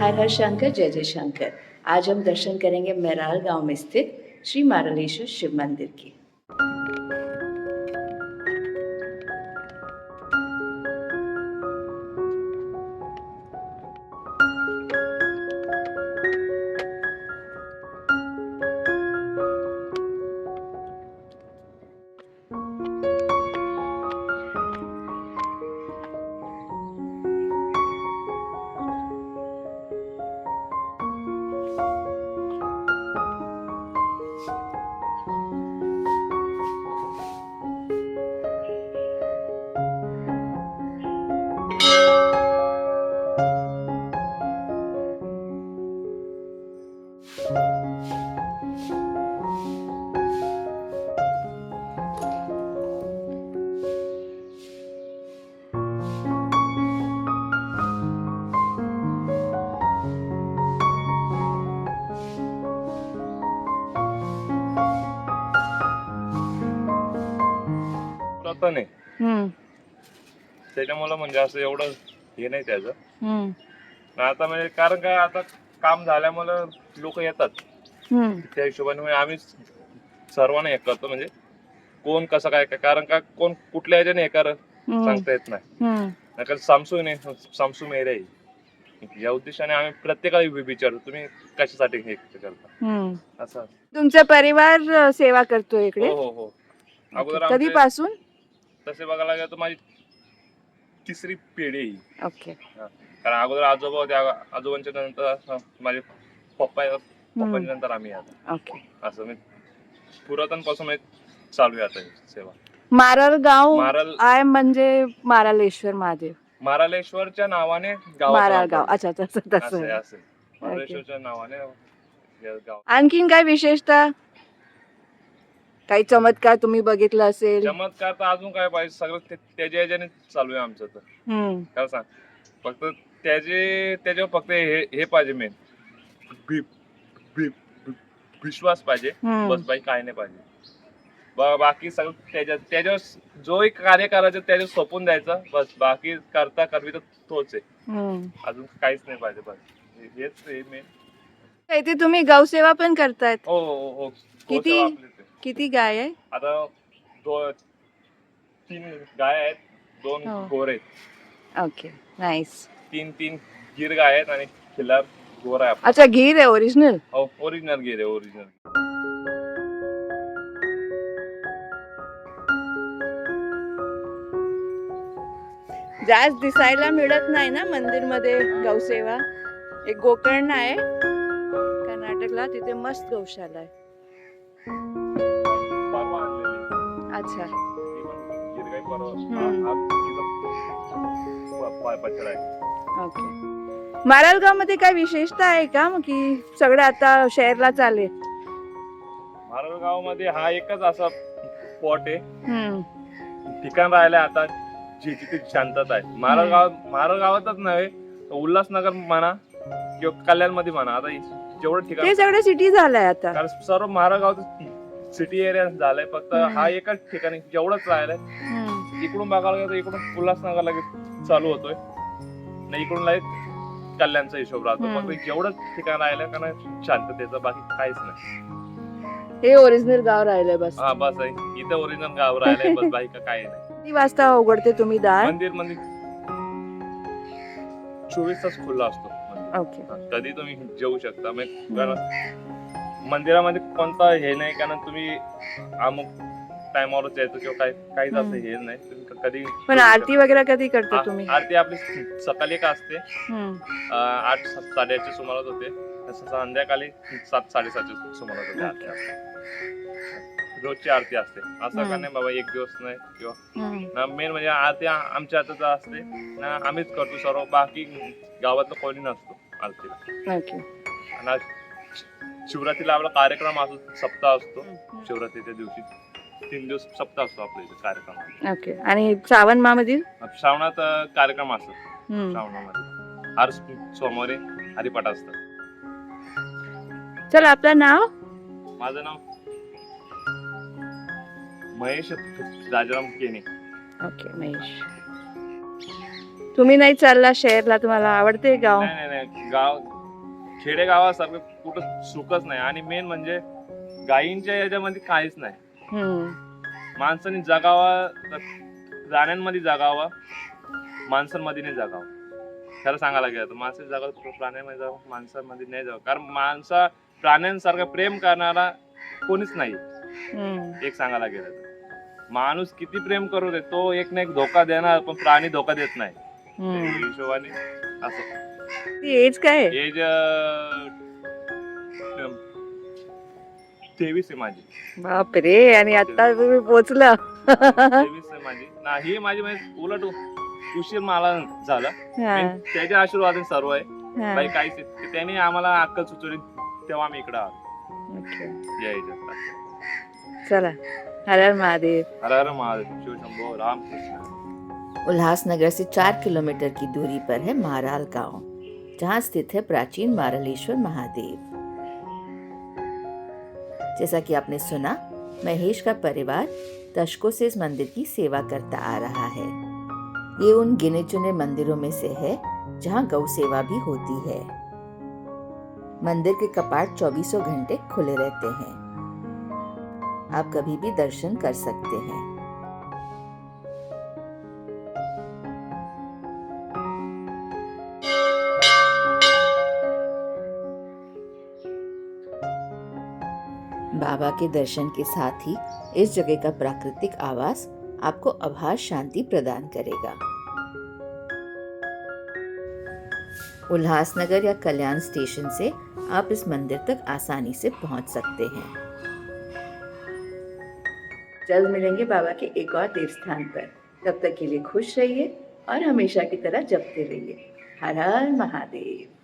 हर हर शंकर जय जय शंकर। आज हम दर्शन करेंगे मैराल गांव में स्थित श्री मारलेश्वर शिव मंदिर की। पुरातन आहे त्याच्यामुळे म्हणजे असं एवढं हे नाही त्याचं. आता म्हणजे कारण काय आता काम झाल्यामुळे लोक येतात त्या हिशोबाने म्हणजे आम्ही सर्वांना हे करतो म्हणजे कोण कसं काय काय कारण का कोण कुठल्या ह्याच्याने हे कर सांगता येत नाही. कारण सामसूम एरिया आहे या उद्देशाने आम्ही प्रत्येकाला विचारतो तुम्ही कशासाठी हे करता असं. तुमचा परिवार सेवा करतो इकडे? हो हो हो. अगोदर कधीपासून? तसे बघायला गेलं तर माझी तिसरी पिढी आहे. ओके. कारण अगोदर आजोबा होते आजोबांच्या नंतर माझे पप्पांच्या नंतर आम्ही आता. ओके. असं मी पुरातन पासून चालू आहे आता सेवा. मारल गाव आहे म्हणजे मारालेश्वर महादेव. मारालेश्वरच्या नावाने माराळ गाव. अच्छा तसं मारालेश्वरच्या नावाने गाव. आणखीन काय विशेषता काही चमत्कार तुम्ही बघितला असेल? चमत्कार तर अजून काय पाहिजे सगळं त्याच्या ह्याच्याने चालू आहे आमचं तर. काय सांग फक्त त्याच्यावर फक्त हे पाहिजे मेन विश्वास पाहिजे बस बाई काय नाही पाहिजे. बाकी सगळं त्याच्यावर जो एक कार्य करायचं त्याच्यावर सोपून द्यायचं बस. बाकी करता करवी तर तोच आहे अजून काहीच नाही पाहिजे बस. हेच मेन. इथे तुम्ही गौसेवा पण करतायत? हो हो हो. किती गाय आहे? आता 3 गाय आहेत 2 गोर आहेत. Okay nice. 3 गिर गाय आहेत आणि खिल्लार गोर आहे. अच्छा गीर आहे ओरिजिनल? हो ओरिजिनल गिर आहे ओरिजिनल. जास्त दिसायला मिळत नाही ना मंदिर मध्ये गौसेवा. एक गोकर्ण आहे कर्नाटकला तिथे मस्त गौशाला आहे. अच्छा. ओके. मारलगाव मध्ये काय विशेषता आहे का मग की सगळं आता शहरला चालेल? मारलगाव मध्ये हा एकच असा स्पॉट आहे ठिकाण राहिलंय आता जिथे शांतता आहे. मारलगावातच नव्हे उल्हासनगर म्हणा किंवा कल्याण मध्ये म्हणा आता जेवढं ठिकाण ते सगळं सिटी झालंय आता. कारण सर्व मारलगाव सिटी एरिया झालाय. फक्त हा एकच ठिकाणी जेवढंच राहिलंय. इकडून बघायला गेलं तर इकडून उल्हासनगरला चालू होतोय नाही इकडून लाईक कल्याणचा हिशोब राहतो. फक्त जेवढंच ठिकाण राहिलंय कारण शांततेचं बाकी काहीच नाही. हे ओरिजिनल गाव राहिलंय बस. हा बस आहे इथे ओरिजिनल गाव राहिलंय बस बाकी काही नाही. किती वाजता उघडते तुम्ही दार? मंदिर 24 तास खुला असतो. ओके. कधी तुम्ही जेवू शकता. मंदिरामध्ये कोणता हे नाही कारण तुम्ही अमुक टाइमवरच यायचं किंवा काही असं हे नाही. तुम्ही कधी पण आरती वगैरे कधी करता तुम्ही? आरती आपली सकाळी एक असते 8 साडेआठच्या सुमारास होते. संध्याकाळी 7 साडेसातच्या सुमारास होते आरती. रोजची आरती असते असं का नाही बाबा एक दिवस नाही किंवा मेन म्हणजे आरती आमच्या हातात असते ना आम्हीच करतो सर्व. बाकी गावातलं कोणी नसतो आरतीला. आणि शिवरात्रीला आपला कार्यक्रम असतो सप्ताह असतो. शिवरात्रीच्या दिवशी 3 दिवस सप्ताह असतो आपल्या इथे कार्यक्रम. ओके. आणि श्रावण मध्ये श्रावणात कार्यक्रम असतो. श्रावणामध्ये हर सोमवारी हरिपाठ असतं. चल आपलं नाव? माझं नाव महेश राजाराम केने. ओके महेश. तुम्ही नाही चालला शहरला? तुम्हाला आवडते गाव? नाही गाव खेडेगावासारखं कुठं सुखच नाही. आणि मेन म्हणजे गायींच्या याच्यामध्ये काहीच नाही. हम्म. माणसाने जगावा तर प्राण्यांमध्ये जगावा, माणसांमध्ये नाही जगावं. खरं सांगायला गेलं तर माणसाने जगावं, प्राण्यांमध्ये जावं, माणसांमध्ये नाही जावं. कारण प्राण्यांसारखं प्रेम करणारा कोणीच नाही. एक सांगायला गेलं तर माणूस किती प्रेम करू दे, तो एक ना एक धोका देणार, पण प्राणी धोका देत नाही. हिशोबाने असं ती एज काय आहे? एज 23 आहे माझी. बापरे, आणि आता तुम्ही पोचला. 23 आहे माझी. ही माझी म्हणजे उलट उशीर मला झाला. हा, त्याच्या आशीर्वादाने सर्व आहे. हा. बाई काहीच नाही. त्याने आम्हाला अक्कल सुचवली, तेव्हा आम्ही इकडे आलो. Okay. या याच्यात. चला, हर हर महादेव. हर हर महादेव, शिव शंभो, रामकृष्ण. उल्लासनगर से 4 किलोमीटर की दूरी पर है महाराल गांव, जहां स्थित है प्राचीन मारलेश्वर महादेव। जैसा कि आपने सुना, महेश का परिवार दशकों से इस मंदिर की सेवा करता आ रहा है। ये उन गिने चुने मंदिरों में से है जहां गौ सेवा भी होती है। मंदिर के कपाट 24 घंटे खुले रहते हैं। आप कभी भी दर्शन कर सकते हैं। बाबा के दर्शन के साथ ही इस जगह का प्राकृतिक आवास आपको अभास शांति प्रदान करेगा। उल्लासनगर या कल्याण स्टेशन से आप इस मंदिर तक आसानी से पहुंच सकते हैं। जल्द मिलेंगे बाबा के एक और देव स्थान पर। तब तक के लिए खुश रहिए और हमेशा की तरह जपते रहिए। हर हर महादेव।